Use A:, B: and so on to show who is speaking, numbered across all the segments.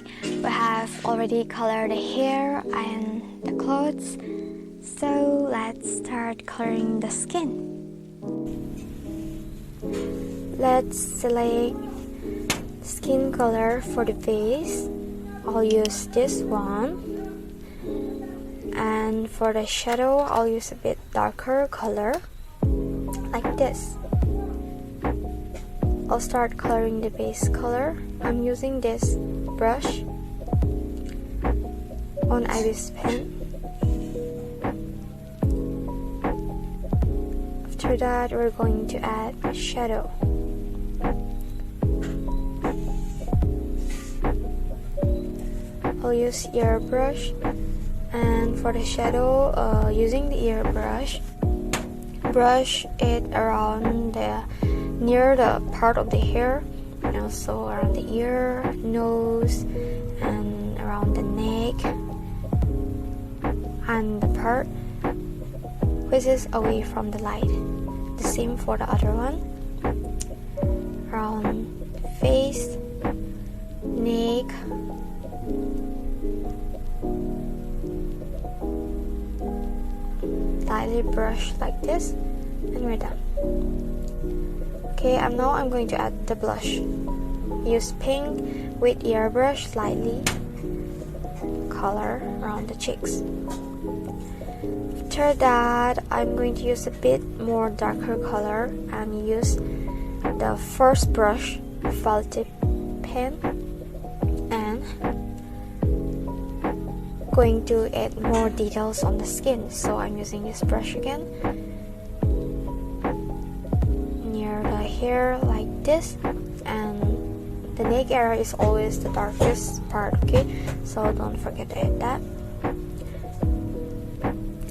A: Okay, we have already colored the hair and the clothes, so let's start coloring the skin. Let's select skin color for the base. I'll use this one, and for the shadow I'll use a bit darker color like this. I'll start coloring the base color. I'm using this brush on ibispaint. After that, we're going to add a shadow. I'll use Airbrush, and for the shadow, using the Airbrush, brush it around near the part of the hair, and also around the ear, nose, and around the neck, and the part which is away from the light. The same for the other one, around face, neck, lightly brush like this, and we're done. Okay, now I'm going to add the blush. Use pink with Airbrush, lightly color around the cheeks. After that, I'm going to use a bit more darker color and use the first brush, velvet pen, and going to add more details on the skin. So I'm using this brush again, near the hair like this, and the neck area is always the darkest part, okay, so don't forget to add that.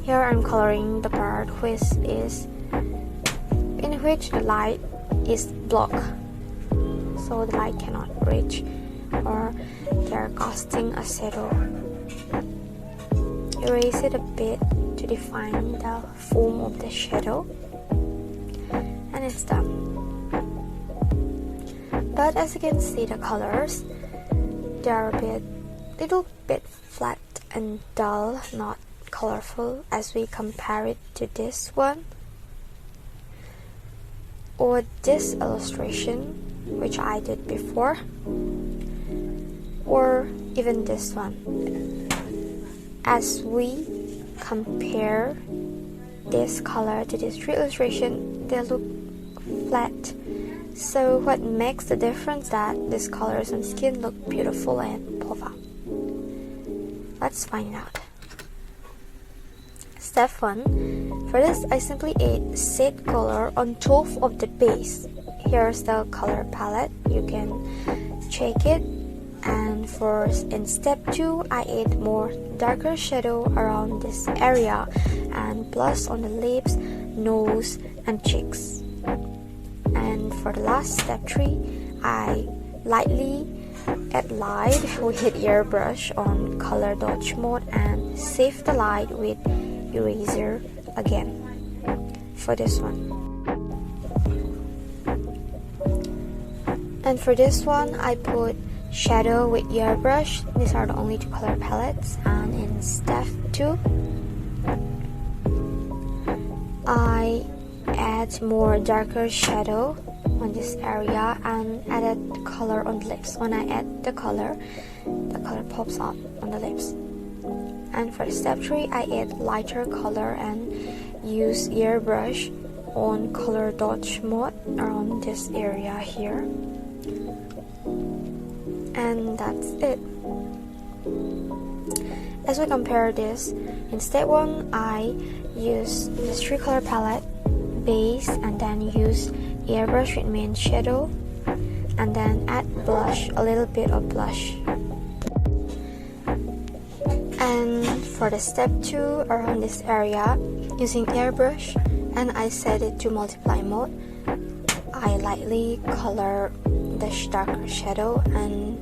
A: Here I'm coloring the part in which the light is blocked, so the light cannot reach, or they're casting a shadow. Erase it a bit to define the form of the shadow, and it's done. But as you can see, the colors, they are a little bit flat and dull, not colorful as we compare it to this one or this illustration which I did before, or even this one. As we compare this color to this tree illustration, they look flat. So what makes the difference that these colors on skin look beautiful and pop up? Let's find out. Step 1. For this, I simply add shade color on top of the base. Here's the color palette. You can check it. And in step 2, I add more darker shadow around this area and plus on the lips, nose, and cheeks. And for the last step 3, I lightly add light with Airbrush on color dodge mode and save the light with eraser again for this one. And for this one, I put shadow with Airbrush. These are the only two color palettes. And in step 2, I add more darker shadow on this area and added color on the lips. When I add the color pops up on the lips. And for step 3, I add lighter color and use Airbrush on color dodge mode around this area here. And that's it. As we compare this, in step 1, I use this 3 color palette base and then use Airbrush with main shadow and then add blush, a little bit of blush. And for the step 2, around this area, using Airbrush, and I set it to multiply mode, I lightly color the darker shadow, and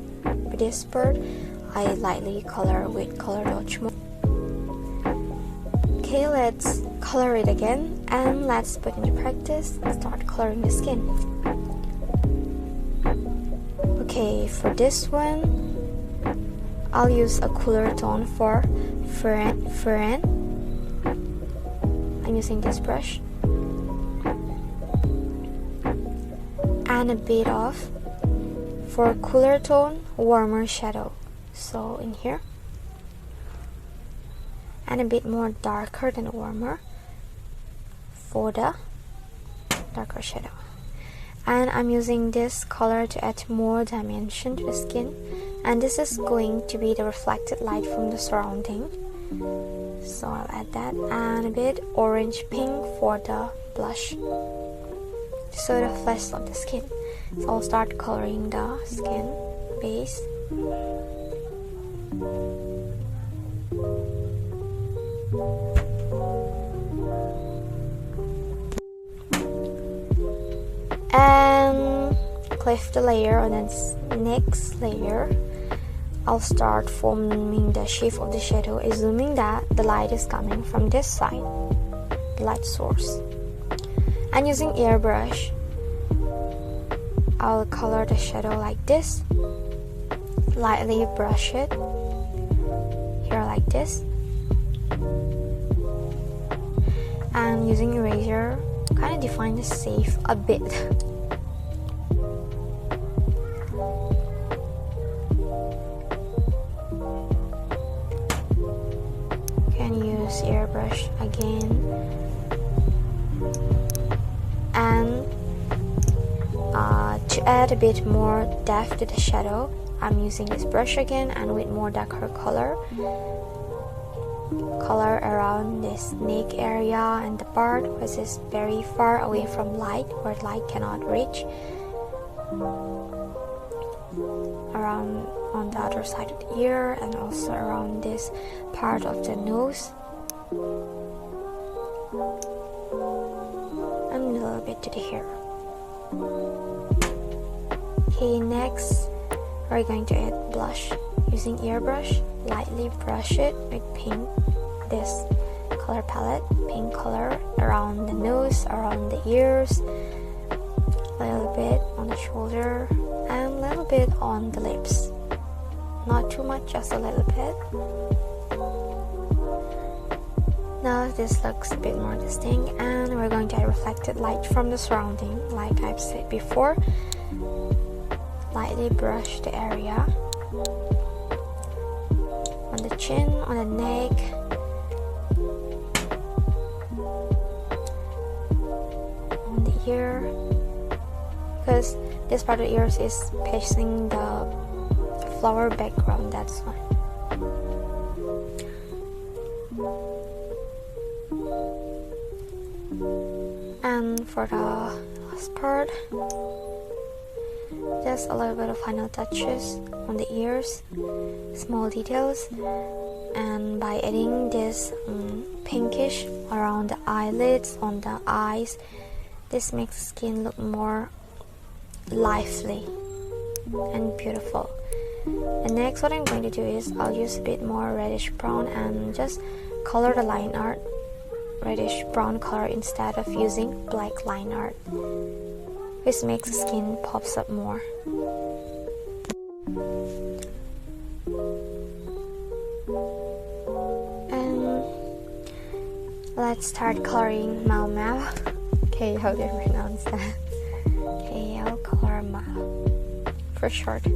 A: with this part, I lightly color with color dodge mode. Okay, let's color it again, and let's put into practice and start coloring the skin. Okay, for this one, I'll use a cooler tone for Fern. I'm using this brush. And a bit of, for cooler tone, warmer shadow. So in here. And a bit more darker than warmer for the darker shadow. And I'm using this color to add more dimension to the skin, and this is going to be the reflected light from the surrounding, so I'll add that, and a bit orange pink for the blush to show the flesh of the skin. So I'll start coloring the skin base. And cliff the layer, and then next layer I'll start forming the shape of the shadow, assuming that the light is coming from this side, the light source. And using airbrush, I'll color the shadow like this, lightly brush it here like this, and using eraser kind of define the shape a bit. Can use airbrush again, and to add a bit more depth to the shadow, I'm using this brush again, and with more darker color around this neck area and the part which is very far away from light, where light cannot reach, around on the other side of the ear, and also around this part of the nose, and a little bit to the hair. Okay, next we're going to add blush. Using airbrush, lightly brush it with pink, this color palette, pink color around the nose, around the ears, a little bit on the shoulder, and a little bit on the lips. Not too much, just a little bit. Now this looks a bit more distinct, and we're going to add reflected light from the surrounding, like I've said before. Lightly brush the area on the chin, on the neck, on the ear, because this part of the ears is facing the flower background, that's why. And for the last part, just a little bit of final touches on the ears, small details, and by adding this pinkish around the eyelids, on the eyes, this makes the skin look more lively and beautiful. And next what I'm going to do is I'll use a bit more reddish brown and just color the line art reddish brown color instead of using black line art, which makes the skin pops up more. And let's start coloring Mau. Okay, how do you pronounce that? Okay, I'll color Mau for short.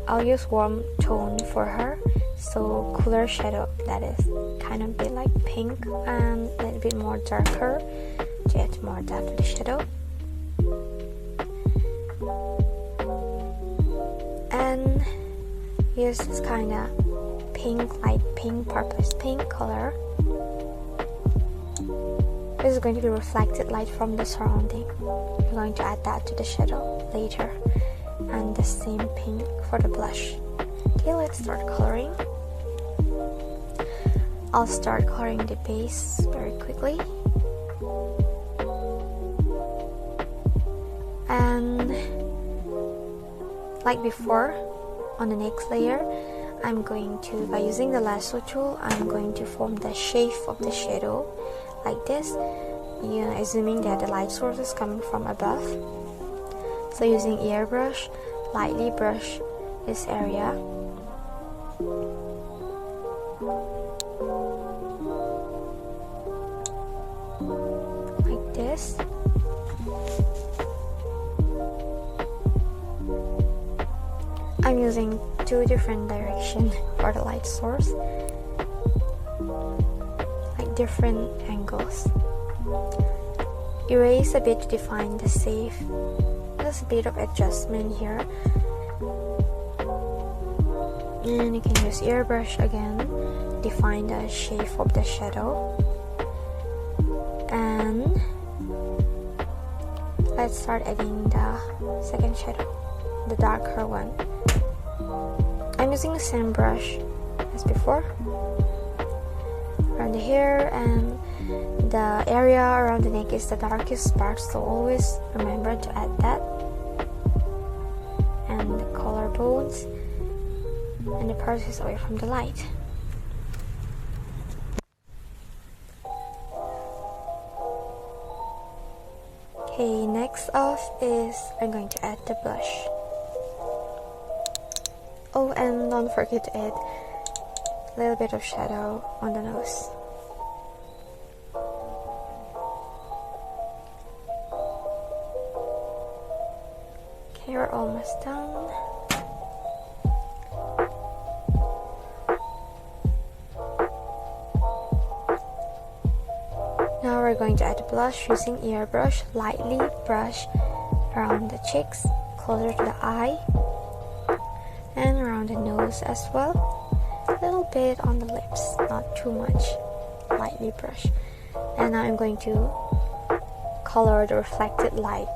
A: I'll use warm tone for her, so cooler shadow, that is kind of bit like pink, and a little bit more darker to add more depth to the shadow. And use this kind of pink, light pink, purplish pink color. This is going to be reflected light from the surrounding. We're going to add that to the shadow later. And the same pink for the blush. Okay, let's start coloring. I'll start coloring the base very quickly. And like before, on the next layer, I'm going to, by using the lasso tool, I'm going to form the shape of the shadow like this, assuming that the light source is coming from above. So using airbrush, lightly brush this area. Like this. I'm using two different directions for the light source, like different angles. Erase a bit to define the shape. There's a bit of adjustment here, and you can use airbrush again, define the shape of the shadow. And let's start adding the second shadow, the darker one. I'm using the same brush as before around the hair, and the area around the neck is the darkest part, so always remember to add that. And the collarbones and the part is away from the light. Okay, next off is I'm going to add the blush. Oh, and don't forget to add a little bit of shadow on the nose. Okay, we're almost done. Now we're going to add the blush using airbrush. Lightly brush around the cheeks, closer to the eye, and around the nose as well. A little bit on the lips, not too much. Lightly brush. And now I'm going to color the reflected light.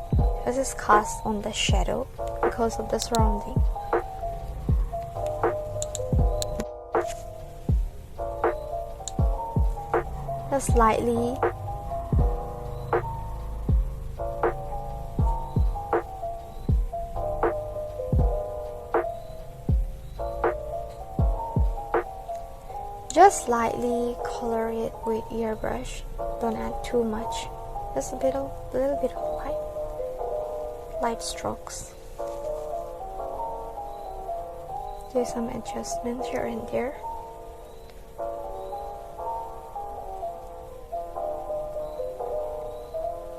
A: This is cast on the shadow because of the surrounding. Just lightly just lightly color it with airbrush. Don't add too much. Just a little bit of light strokes. Do some adjustments here and there.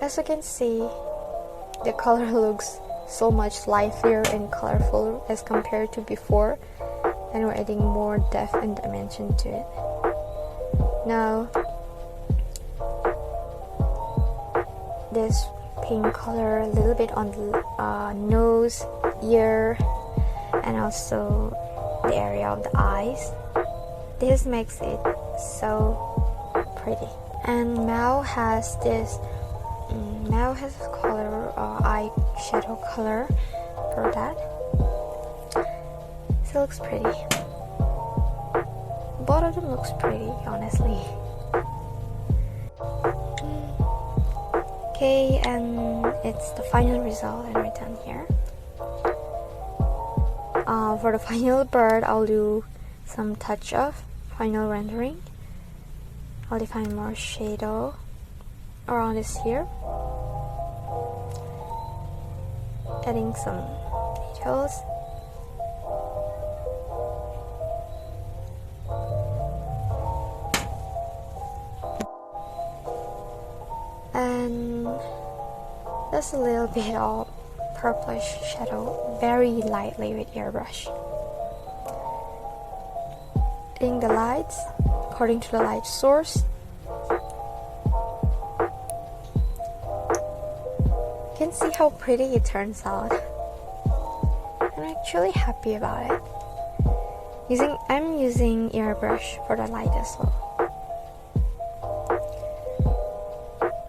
A: As you can see, the color looks so much livelier and colorful as compared to before, and we're adding more depth and dimension to it. Now, this pink color a little bit on the nose, ear, and also the area of the eyes. This makes it so pretty. And Mao has this color, eyeshadow color for that. So it looks pretty. Both of them looks pretty, honestly. Okay, and it's the final result, and we're done here. For the final bird, I'll do some touch of final rendering. I'll define more shadow around this here, adding some details. And just a little bit of purplish shadow, very lightly with airbrush. Adding the lights according to the light source. You can see how pretty it turns out. I'm actually happy about it. I'm using airbrush for the light as well.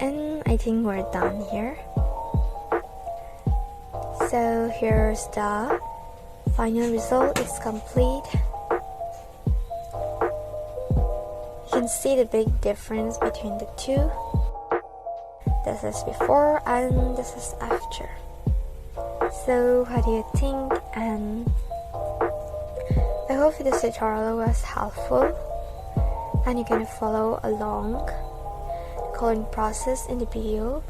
A: And I think we're done here. So here's the final result. It's complete. You can see the big difference between the two. This is before and this is after. So what do you think? And I hope this tutorial was helpful and you can follow along the coloring process in the video.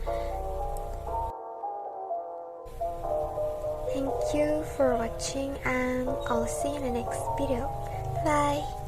A: Thank you for watching, and I'll see you in the next video. Bye.